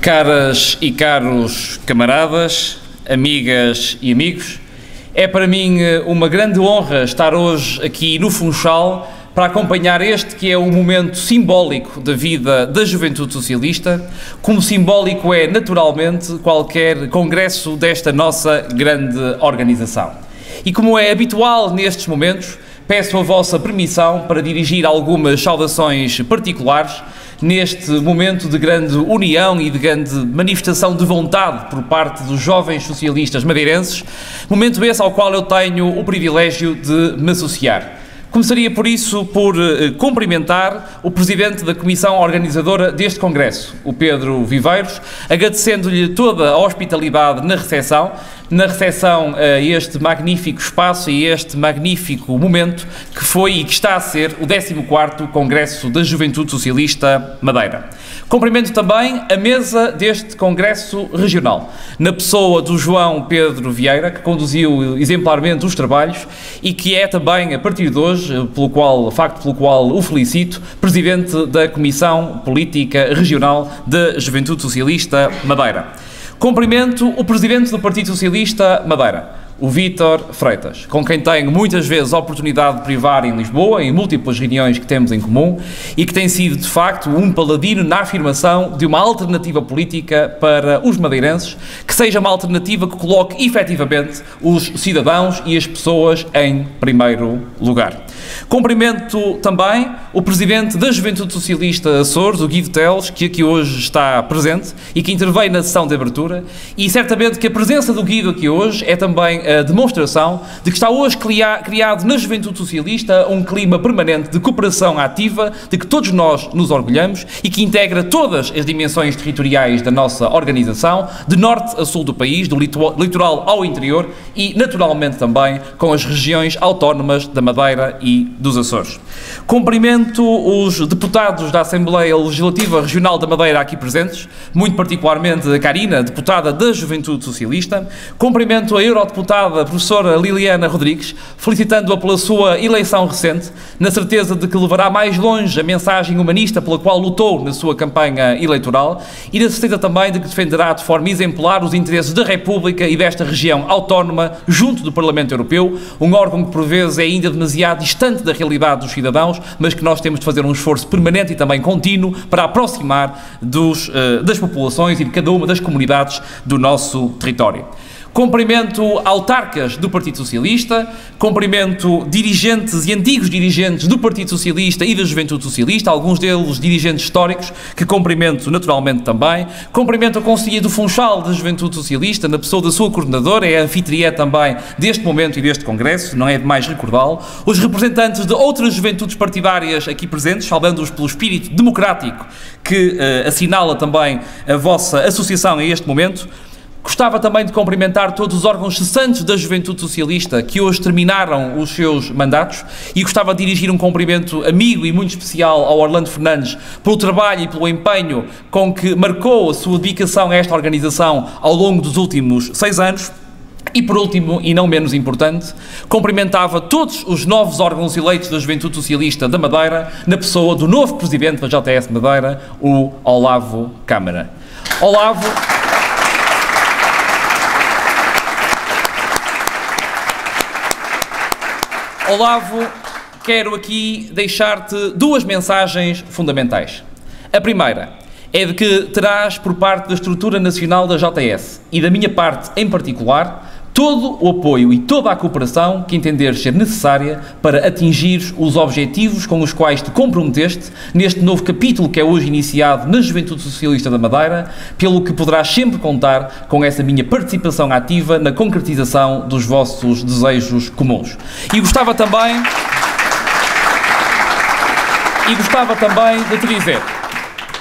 Caras e caros camaradas, amigas e amigos, é para mim uma grande honra estar hoje aqui no Funchal para acompanhar este que é um momento simbólico da vida da Juventude Socialista, como simbólico é naturalmente qualquer congresso desta nossa grande organização. E como é habitual nestes momentos, peço a vossa permissão para dirigir algumas saudações particulares neste momento de grande união e de grande manifestação de vontade por parte dos jovens socialistas madeirenses, momento esse ao qual eu tenho o privilégio de me associar. Começaria por isso por cumprimentar o Presidente da Comissão Organizadora deste Congresso, o Pedro Viveiros, agradecendo-lhe toda a hospitalidade na recepção a este magnífico espaço e este magnífico momento que foi e que está a ser o 14º Congresso da Juventude Socialista Madeira. Cumprimento também a mesa deste Congresso Regional, na pessoa do João Pedro Vieira, que conduziu exemplarmente os trabalhos e que é também, a partir de hoje, facto pelo qual o felicito, Presidente da Comissão Política Regional da Juventude Socialista Madeira. Cumprimento o Presidente do Partido Socialista Madeira, o Vítor Freitas, com quem tenho muitas vezes a oportunidade de privar em Lisboa, em múltiplas reuniões que temos em comum, e que tem sido, de facto, um paladino na afirmação de uma alternativa política para os madeirenses, que seja uma alternativa que coloque, efetivamente, os cidadãos e as pessoas em primeiro lugar. Cumprimento também o Presidente da Juventude Socialista Açores, o Guido Teles, que aqui hoje está presente e que interveio na sessão de abertura, e certamente que a presença do Guido aqui hoje é também a demonstração de que está hoje criado na Juventude Socialista um clima permanente de cooperação ativa, de que todos nós nos orgulhamos e que integra todas as dimensões territoriais da nossa organização, de norte a sul do país, do litoral ao interior e, naturalmente, também com as regiões autónomas da Madeira e dos Açores. Cumprimento os deputados da Assembleia Legislativa Regional da Madeira aqui presentes, muito particularmente a Karina, deputada da Juventude Socialista. Cumprimento a eurodeputada professora Liliana Rodrigues, felicitando-a pela sua eleição recente, na certeza de que levará mais longe a mensagem humanista pela qual lutou na sua campanha eleitoral e na certeza também de que defenderá de forma exemplar os interesses da República e desta região autónoma junto do Parlamento Europeu, um órgão que por vezes é ainda demasiado distante da realidade dos cidadãos, mas que nós temos de fazer um esforço permanente e também contínuo para aproximar das populações e de cada uma das comunidades do nosso território. Cumprimento autarcas do Partido Socialista, cumprimento dirigentes e antigos dirigentes do Partido Socialista e da Juventude Socialista, alguns deles dirigentes históricos, que cumprimento naturalmente também. Cumprimento a Conselhia do Funchal da Juventude Socialista, na pessoa da sua coordenadora, é a anfitriã também deste momento e deste Congresso, não é demais recordá-lo. Os representantes de outras juventudes partidárias aqui presentes, saudando-os pelo espírito democrático que assinala também a vossa associação a este momento. Gostava também de cumprimentar todos os órgãos cessantes da Juventude Socialista que hoje terminaram os seus mandatos e gostava de dirigir um cumprimento amigo e muito especial ao Orlando Fernandes pelo trabalho e pelo empenho com que marcou a sua dedicação a esta organização ao longo dos últimos 6 anos. E por último, e não menos importante, cumprimentava todos os novos órgãos eleitos da Juventude Socialista da Madeira na pessoa do novo Presidente da JS Madeira, o Olavo Câmara. Olavo, quero aqui deixar-te duas mensagens fundamentais. A primeira é de que terás por parte da estrutura nacional da JS e da minha parte em particular todo o apoio e toda a cooperação que entenderes ser necessária para atingir os objetivos com os quais te comprometeste neste novo capítulo que é hoje iniciado na Juventude Socialista da Madeira, pelo que poderás sempre contar com essa minha participação ativa na concretização dos vossos desejos comuns. E gostava também de te dizer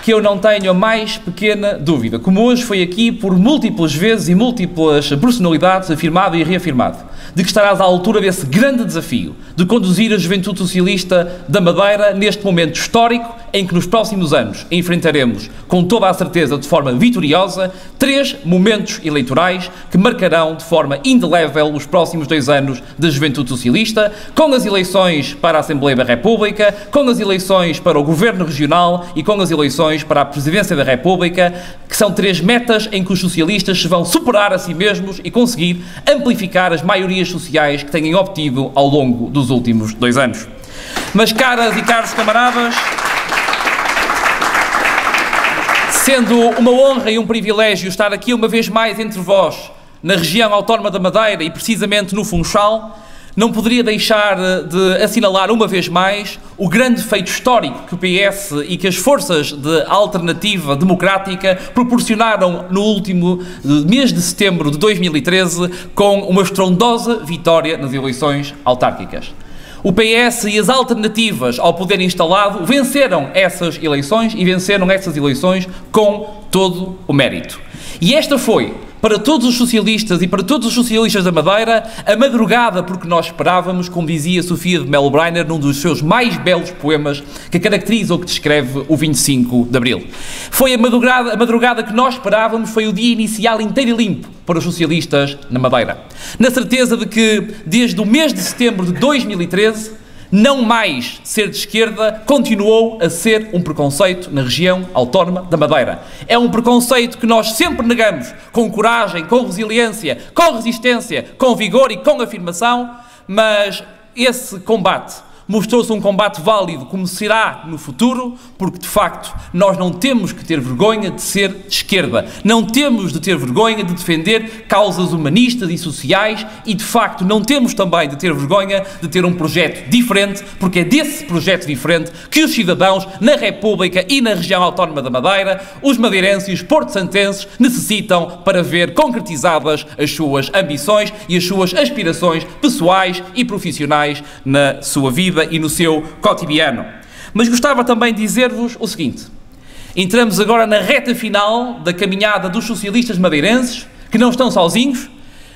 que eu não tenho a mais pequena dúvida, como hoje foi aqui por múltiplas vezes e múltiplas personalidades afirmado e reafirmado, de que estarás à altura desse grande desafio de conduzir a Juventude Socialista da Madeira neste momento histórico em que nos próximos anos enfrentaremos, com toda a certeza, de forma vitoriosa, 3 momentos eleitorais que marcarão de forma indelével os próximos 2 anos da Juventude Socialista, com as eleições para a Assembleia da República, com as eleições para o Governo Regional e com as eleições para a Presidência da República, que são 3 metas em que os socialistas se vão superar a si mesmos e conseguir amplificar as maiorias sociais que têm obtido ao longo dos últimos 2 anos. Mas, caras e caros camaradas, sendo uma honra e um privilégio estar aqui uma vez mais entre vós, na região autónoma da Madeira e precisamente no Funchal, não poderia deixar de assinalar uma vez mais o grande feito histórico que o PS e que as forças de alternativa democrática proporcionaram no último mês de setembro de 2013 com uma estrondosa vitória nas eleições autárquicas. O PS e as alternativas ao poder instalado venceram essas eleições e venceram essas eleições com todo o mérito. E esta foi, para todos os socialistas e para todos os socialistas da Madeira, a madrugada porque nós esperávamos, como dizia Sofia de Melo Breiner num dos seus mais belos poemas que caracteriza ou que descreve o 25 de Abril. Foi a madrugada que nós esperávamos, foi o dia inicial inteiro e limpo para os socialistas na Madeira. Na certeza de que, desde o mês de setembro de 2013, não mais ser de esquerda continuou a ser um preconceito na região autónoma da Madeira. É um preconceito que nós sempre negamos com coragem, com resiliência, com resistência, com vigor e com afirmação, mas esse combate mostrou-se um combate válido, como será no futuro, porque de facto nós não temos que ter vergonha de ser de esquerda, não temos de ter vergonha de defender causas humanistas e sociais e de facto não temos também de ter vergonha de ter um projeto diferente, porque é desse projeto diferente que os cidadãos na República e na região autónoma da Madeira, os madeirenses e os porto-santenses necessitam para ver concretizadas as suas ambições e as suas aspirações pessoais e profissionais na sua vida e no seu cotidiano. Mas gostava também de dizer-vos o seguinte: entramos agora na reta final da caminhada dos socialistas madeirenses, que não estão sozinhos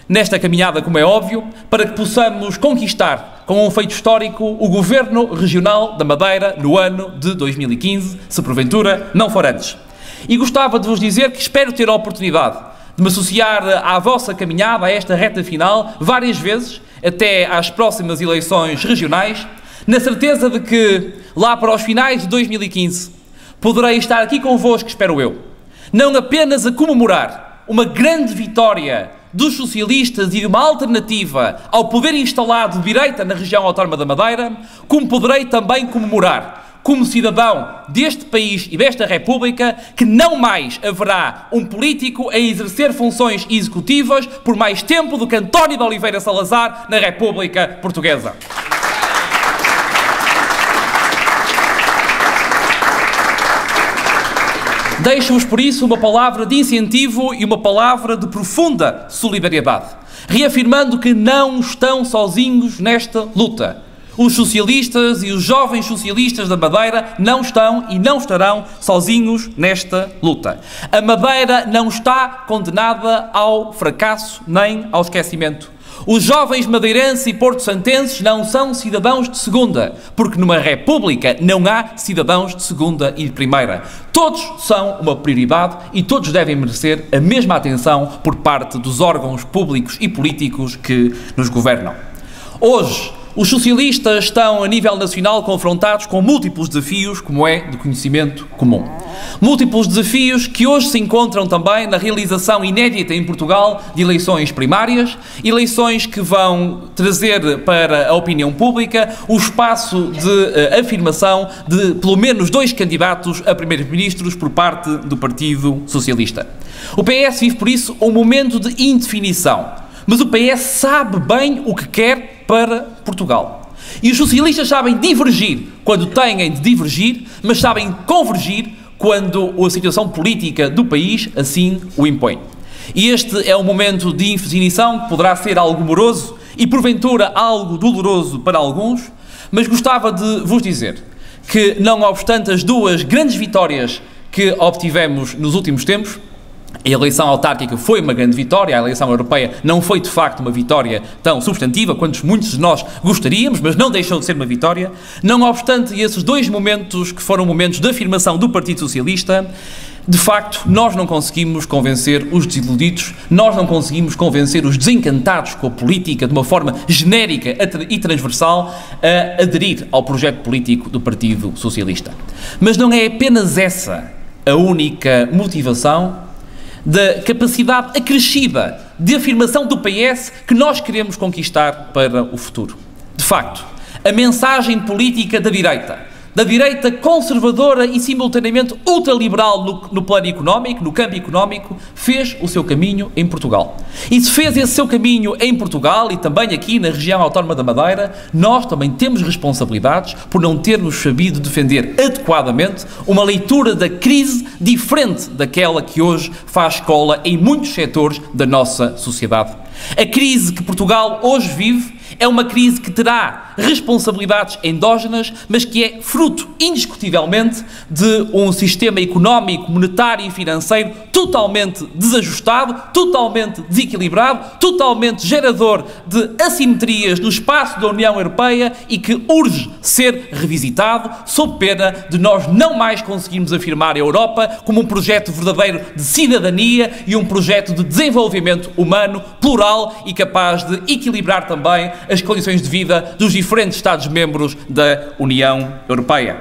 nesta caminhada, como é óbvio, para que possamos conquistar, com um feito histórico, o Governo Regional da Madeira no ano de 2015, se porventura não for antes. E gostava de vos dizer que espero ter a oportunidade de me associar à vossa caminhada, a esta reta final, várias vezes, até às próximas eleições regionais, na certeza de que, lá para os finais de 2015, poderei estar aqui convosco, espero eu, não apenas a comemorar uma grande vitória dos socialistas e de uma alternativa ao poder instalado de direita na região autónoma da Madeira, como poderei também comemorar, como cidadão deste país e desta República, que não mais haverá um político a exercer funções executivas por mais tempo do que António de Oliveira Salazar na República Portuguesa. Deixo-vos, por isso, uma palavra de incentivo e uma palavra de profunda solidariedade, reafirmando que não estão sozinhos nesta luta. Os socialistas e os jovens socialistas da Madeira não estão e não estarão sozinhos nesta luta. A Madeira não está condenada ao fracasso nem ao esquecimento. Os jovens madeirenses e porto-santenses não são cidadãos de segunda, porque numa república não há cidadãos de segunda e de primeira. Todos são uma prioridade e todos devem merecer a mesma atenção por parte dos órgãos públicos e políticos que nos governam. Hoje, os socialistas estão, a nível nacional, confrontados com múltiplos desafios, como é de conhecimento comum. Múltiplos desafios que hoje se encontram também na realização inédita em Portugal de eleições primárias, eleições que vão trazer para a opinião pública o espaço de afirmação de pelo menos 2 candidatos a primeiros-ministros por parte do Partido Socialista. O PS vive, por isso, um momento de indefinição, mas o PS sabe bem o que quer para Portugal. E os socialistas sabem divergir quando têm de divergir, mas sabem convergir quando a situação política do país assim o impõe. E este é um momento de indefinição que poderá ser algo moroso e, porventura, algo doloroso para alguns, mas gostava de vos dizer que, não obstante as 2 grandes vitórias que obtivemos nos últimos tempos, A eleição autárquica foi uma grande vitória, a eleição europeia não foi de facto uma vitória tão substantiva quanto muitos de nós gostaríamos, mas não deixou de ser uma vitória. Não obstante esses dois momentos, que foram momentos de afirmação do Partido Socialista, de facto, nós não conseguimos convencer os desiludidos, nós não conseguimos convencer os desencantados com a política de uma forma genérica e transversal a aderir ao projeto político do Partido Socialista. Mas não é apenas essa a única motivação da capacidade acrescida de afirmação do PS que nós queremos conquistar para o futuro. De facto, a mensagem política da direita conservadora e simultaneamente ultraliberal no plano económico, no campo económico, fez o seu caminho em Portugal. E se fez esse seu caminho em Portugal e também aqui na região autónoma da Madeira, nós também temos responsabilidades por não termos sabido defender adequadamente uma leitura da crise diferente daquela que hoje faz escola em muitos setores da nossa sociedade. A crise que Portugal hoje vive é uma crise que terá responsabilidades endógenas, mas que é fruto, indiscutivelmente, de um sistema económico, monetário e financeiro totalmente desajustado, totalmente desequilibrado, totalmente gerador de assimetrias no espaço da União Europeia e que urge ser revisitado, sob pena de nós não mais conseguirmos afirmar a Europa como um projeto verdadeiro de cidadania e um projeto de desenvolvimento humano, plural e capaz de equilibrar também as condições de vida dos diferentes Estados-membros da União Europeia.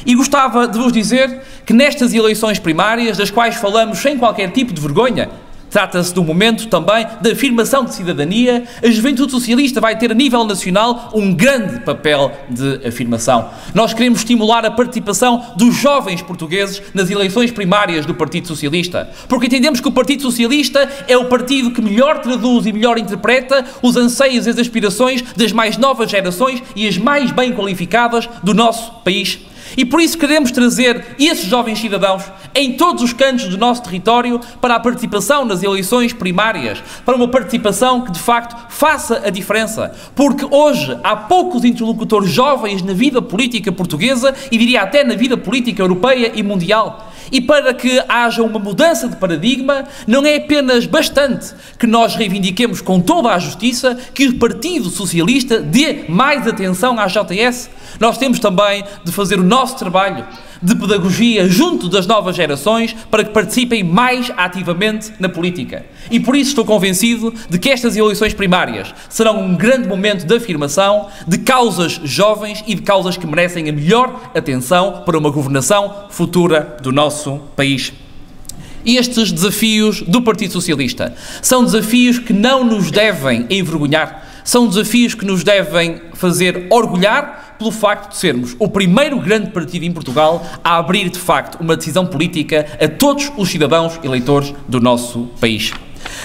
E gostava de vos dizer que nestas eleições primárias, das quais falamos sem qualquer tipo de vergonha, trata-se de um momento também de afirmação de cidadania, a Juventude Socialista vai ter a nível nacional um grande papel de afirmação. Nós queremos estimular a participação dos jovens portugueses nas eleições primárias do Partido Socialista, porque entendemos que o Partido Socialista é o partido que melhor traduz e melhor interpreta os anseios e as aspirações das mais novas gerações e as mais bem qualificadas do nosso país. E por isso queremos trazer esses jovens cidadãos em todos os cantos do nosso território para a participação nas eleições primárias, para uma participação que de facto faça a diferença, porque hoje há poucos interlocutores jovens na vida política portuguesa e diria até na vida política europeia e mundial. E para que haja uma mudança de paradigma, não é apenas bastante que nós reivindiquemos com toda a justiça que o Partido Socialista dê mais atenção à JS. Nós temos também de fazer o nosso trabalho de pedagogia junto das novas gerações para que participem mais ativamente na política. E por isso estou convencido de que estas eleições primárias serão um grande momento de afirmação de causas jovens e de causas que merecem a melhor atenção para uma governação futura do nosso país. Estes desafios do Partido Socialista são desafios que não nos devem envergonhar, são desafios que nos devem fazer orgulhar pelo facto de sermos o primeiro grande partido em Portugal a abrir, de facto, uma decisão política a todos os cidadãos eleitores do nosso país.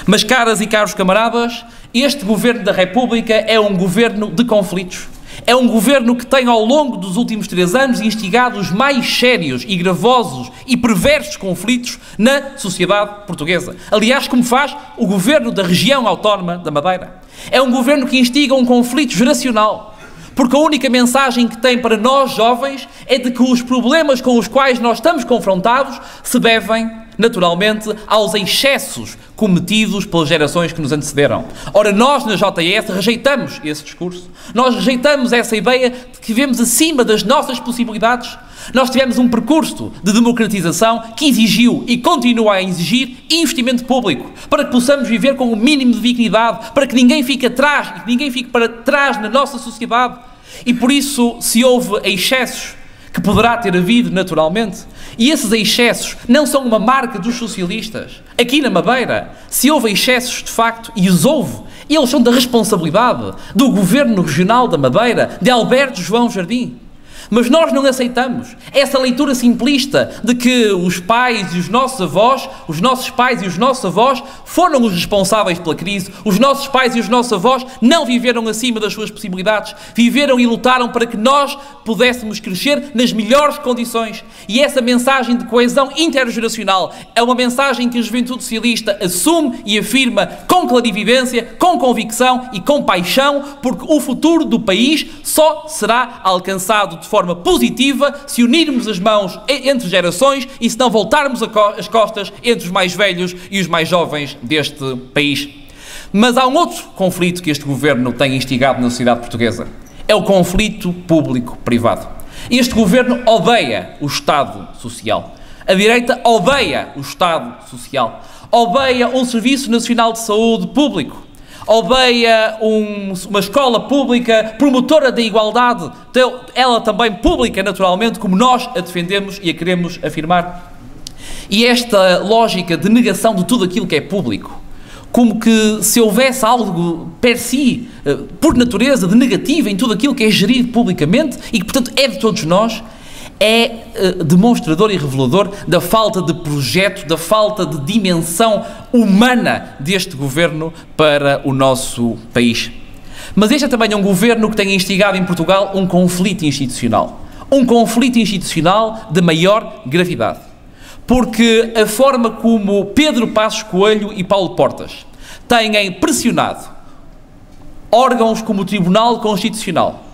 Mas, caras e caros camaradas, este Governo da República é um governo de conflitos. É um governo que tem, ao longo dos últimos 3 anos, instigado os mais sérios e gravosos e perversos conflitos na sociedade portuguesa. Aliás, como faz o governo da região autónoma da Madeira. É um governo que instiga um conflito geracional, porque a única mensagem que tem para nós, jovens, é de que os problemas com os quais nós estamos confrontados se devem, naturalmente, aos excessos cometidos pelas gerações que nos antecederam. Ora, nós na JS rejeitamos esse discurso, nós rejeitamos essa ideia de que vivemos acima das nossas possibilidades. Nós tivemos um percurso de democratização que exigiu e continua a exigir investimento público para que possamos viver com o mínimo de dignidade, para que ninguém fique atrás e que ninguém fique para trás na nossa sociedade. E por isso, se houve excessos, que poderá ter havido naturalmente, e esses excessos não são uma marca dos socialistas. Aqui na Madeira, se houve excessos de facto, e os houve, eles são da responsabilidade do Governo Regional da Madeira, de Alberto João Jardim. Mas nós não aceitamos essa leitura simplista de que os pais e os nossos avós, os nossos pais e os nossos avós foram os responsáveis pela crise. Os nossos pais e os nossos avós não viveram acima das suas possibilidades, viveram e lutaram para que nós pudéssemos crescer nas melhores condições. E essa mensagem de coesão intergeracional é uma mensagem que a Juventude Socialista assume e afirma com clarividência, com convicção e com paixão, porque o futuro do país só será alcançado de forma forma positiva se unirmos as mãos entre gerações e se não voltarmos as costas entre os mais velhos e os mais jovens deste país. Mas há um outro conflito que este governo tem instigado na sociedade portuguesa. É o conflito público-privado. Este governo odeia o Estado Social. A direita odeia o Estado Social. Odeia um Serviço Nacional de Saúde público. Odeia uma escola pública promotora da igualdade, ela também pública, naturalmente, como nós a defendemos e a queremos afirmar. E esta lógica de negação de tudo aquilo que é público, como que se houvesse algo per si, por natureza, de negativo em tudo aquilo que é gerido publicamente e que, portanto, é de todos nós, é demonstrador e revelador da falta de projeto, da falta de dimensão humana deste governo para o nosso país. Mas este é também um governo que tem instigado em Portugal um conflito institucional. Um conflito institucional de maior gravidade. Porque a forma como Pedro Passos Coelho e Paulo Portas têm pressionado órgãos como o Tribunal Constitucional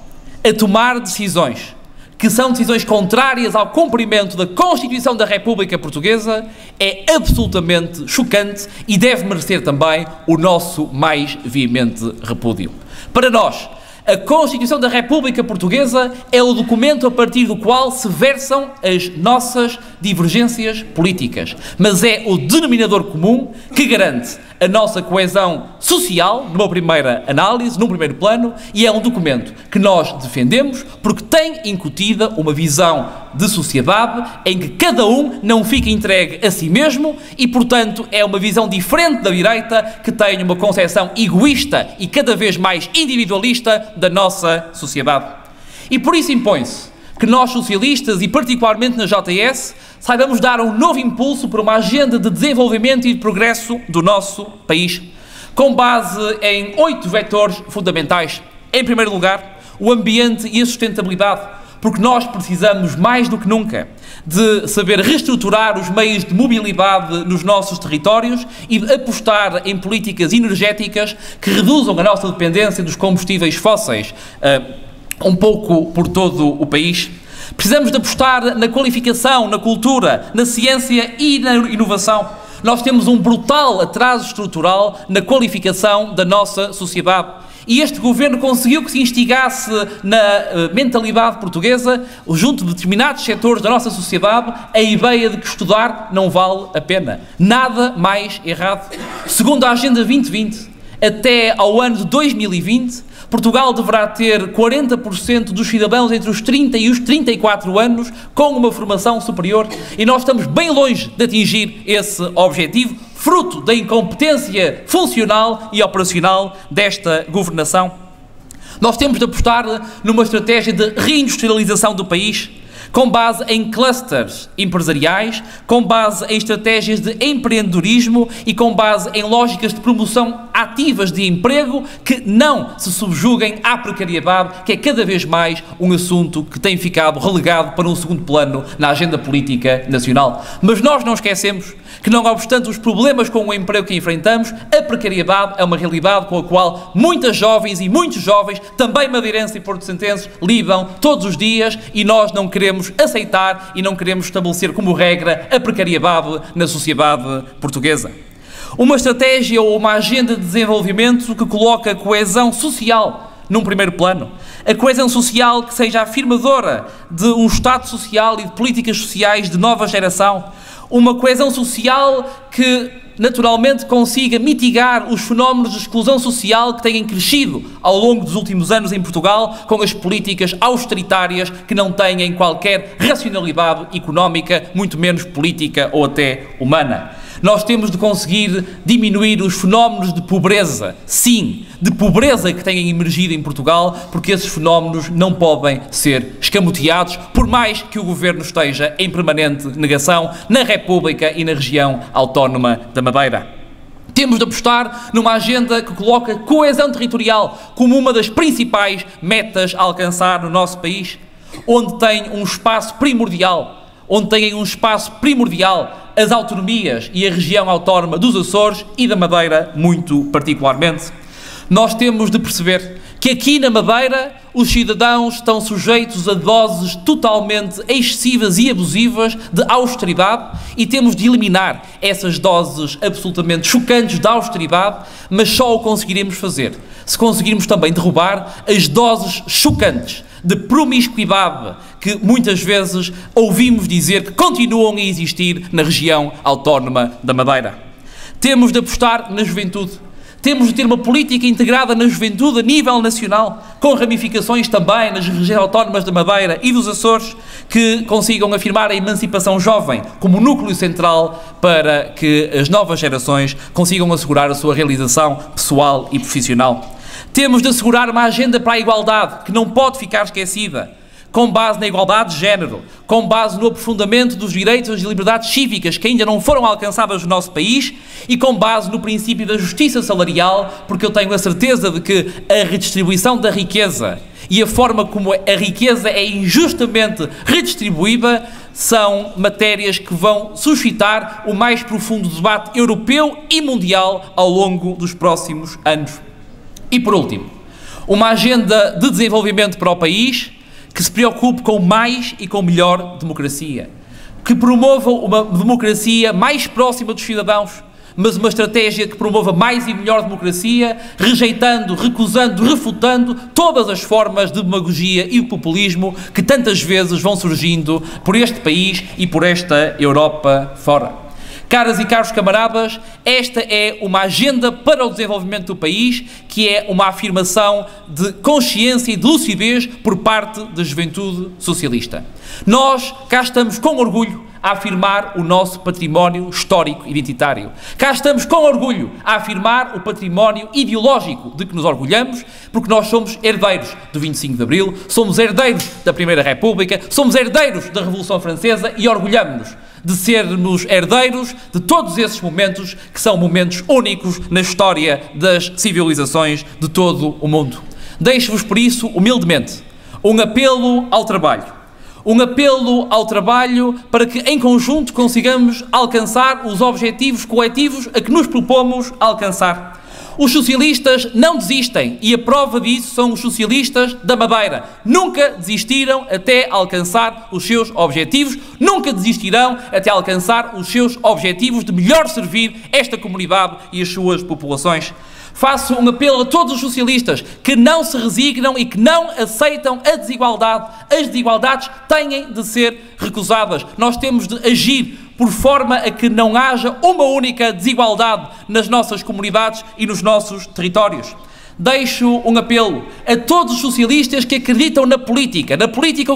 a tomar decisões que são decisões contrárias ao cumprimento da Constituição da República Portuguesa, é absolutamente chocante e deve merecer também o nosso mais veemente repúdio. Para nós, a Constituição da República Portuguesa é o documento a partir do qual se versam as nossas divergências políticas, mas é o denominador comum que garante a nossa coesão social, numa primeira análise, num primeiro plano, e é um documento que nós defendemos porque tem incutida uma visão de sociedade em que cada um não fica entregue a si mesmo e, portanto, é uma visão diferente da direita que tem uma concepção egoísta e cada vez mais individualista da nossa sociedade. E por isso impõe-se que nós socialistas, e particularmente na JS, saibamos dar um novo impulso para uma agenda de desenvolvimento e de progresso do nosso país, com base em 8 vetores fundamentais. Em primeiro lugar, o ambiente e a sustentabilidade, porque nós precisamos mais do que nunca de saber reestruturar os meios de mobilidade nos nossos territórios e de apostar em políticas energéticas que reduzam a nossa dependência dos combustíveis fósseis, um pouco por todo o país. Precisamos de apostar na qualificação, na cultura, na ciência e na inovação. Nós temos um brutal atraso estrutural na qualificação da nossa sociedade. E este governo conseguiu que se instigasse na mentalidade portuguesa, junto de determinados setores da nossa sociedade, a ideia de que estudar não vale a pena. Nada mais errado. Segundo a Agenda 2020, até ao ano de 2020, Portugal deverá ter 40% dos cidadãos entre os 30 e os 34 anos com uma formação superior e nós estamos bem longe de atingir esse objetivo, fruto da incompetência funcional e operacional desta governação. Nós temos de apostar numa estratégia de reindustrialização do país, com base em clusters empresariais, com base em estratégias de empreendedorismo e com base em lógicas de promoção ativas de emprego que não se subjuguem à precariedade, que é cada vez mais um assunto que tem ficado relegado para um segundo plano na agenda política nacional. Mas nós não esquecemos que, não obstante os problemas com o emprego que enfrentamos, a precariedade é uma realidade com a qual muitas jovens e muitos jovens, também madeirenses e porto-santenses, lidam todos os dias e nós não queremos aceitar e não queremos estabelecer como regra a precariedade na sociedade portuguesa. Uma estratégia ou uma agenda de desenvolvimento que coloca a coesão social num primeiro plano. A coesão social que seja afirmadora de um Estado social e de políticas sociais de nova geração. Uma coesão social que naturalmente consiga mitigar os fenómenos de exclusão social que têm crescido ao longo dos últimos anos em Portugal com as políticas austeritárias que não têm qualquer racionalidade económica, muito menos política ou até humana. Nós temos de conseguir diminuir os fenómenos de pobreza, sim, de pobreza que têm emergido em Portugal, porque esses fenómenos não podem ser escamoteados, por mais que o Governo esteja em permanente negação na República e na região autónoma da Madeira. Temos de apostar numa agenda que coloca coesão territorial como uma das principais metas a alcançar no nosso país, onde tem um espaço primordial as autonomias e a região autónoma dos Açores e da Madeira, muito particularmente. Nós temos de perceber que aqui na Madeira os cidadãos estão sujeitos a doses totalmente excessivas e abusivas de austeridade e temos de eliminar essas doses absolutamente chocantes de austeridade, mas só o conseguiremos fazer se conseguirmos também derrubar as doses chocantes de promiscuidade que muitas vezes ouvimos dizer que continuam a existir na região autónoma da Madeira. Temos de apostar na juventude. Temos de ter uma política integrada na juventude a nível nacional, com ramificações também nas regiões autónomas da Madeira e dos Açores, que consigam afirmar a emancipação jovem como núcleo central para que as novas gerações consigam assegurar a sua realização pessoal e profissional. Temos de assegurar uma agenda para a igualdade, que não pode ficar esquecida, com base na igualdade de género, com base no aprofundamento dos direitos e liberdades cívicas que ainda não foram alcançadas no nosso país e com base no princípio da justiça salarial, porque eu tenho a certeza de que a redistribuição da riqueza e a forma como a riqueza é injustamente redistribuída são matérias que vão suscitar o mais profundo debate europeu e mundial ao longo dos próximos anos. E por último, uma agenda de desenvolvimento para o país que se preocupe com mais e com melhor democracia, que promova uma democracia mais próxima dos cidadãos, mas uma estratégia que promova mais e melhor democracia, rejeitando, recusando, refutando todas as formas de demagogia e populismo que tantas vezes vão surgindo por este país e por esta Europa fora. Caras e caros camaradas, esta é uma agenda para o desenvolvimento do país, que é uma afirmação de consciência e de lucidez por parte da juventude socialista. Nós cá estamos com orgulho a afirmar o nosso património histórico identitário. Cá estamos com orgulho a afirmar o património ideológico de que nos orgulhamos, porque nós somos herdeiros do 25 de Abril, somos herdeiros da Primeira República, somos herdeiros da Revolução Francesa e orgulhamos-nos de sermos herdeiros de todos esses momentos que são momentos únicos na história das civilizações de todo o mundo. Deixo-vos, por isso, humildemente, um apelo ao trabalho. Um apelo ao trabalho para que, em conjunto, consigamos alcançar os objetivos coletivos a que nos propomos alcançar. Os socialistas não desistem e a prova disso são os socialistas da Madeira. Nunca desistiram até alcançar os seus objetivos, nunca desistirão até alcançar os seus objetivos de melhor servir esta comunidade e as suas populações. Faço um apelo a todos os socialistas que não se resignam e que não aceitam a desigualdade. As desigualdades têm de ser recusadas. Nós temos de agir por forma a que não haja uma única desigualdade nas nossas comunidades e nos nossos territórios. Deixo um apelo a todos os socialistas que acreditam na política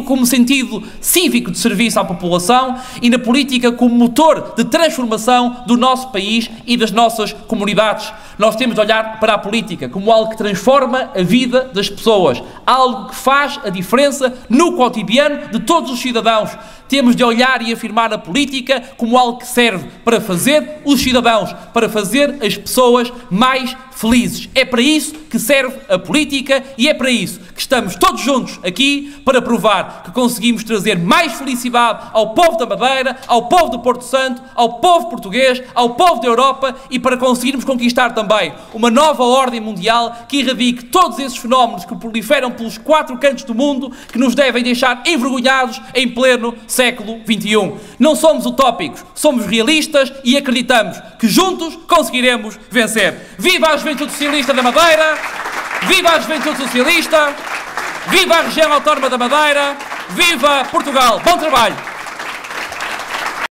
como sentido cívico de serviço à população e na política como motor de transformação do nosso país e das nossas comunidades. Nós temos de olhar para a política como algo que transforma a vida das pessoas, algo que faz a diferença no cotidiano de todos os cidadãos. Temos de olhar e afirmar a política como algo que serve para fazer os cidadãos, para fazer as pessoas mais felizes. É para isso que serve a política e é para isso que estamos todos juntos aqui para provar que conseguimos trazer mais felicidade ao povo da Madeira, ao povo do Porto Santo, ao povo português, ao povo da Europa e para conseguirmos conquistar também uma nova ordem mundial que erradique todos esses fenómenos que proliferam pelos 4 cantos do mundo que nos devem deixar envergonhados em pleno século XXI. Não somos utópicos, somos realistas e acreditamos que juntos conseguiremos vencer. Viva a Juventude Socialista da Madeira! Viva a Juventude Socialista! Viva a região autónoma da Madeira! Viva Portugal! Bom trabalho!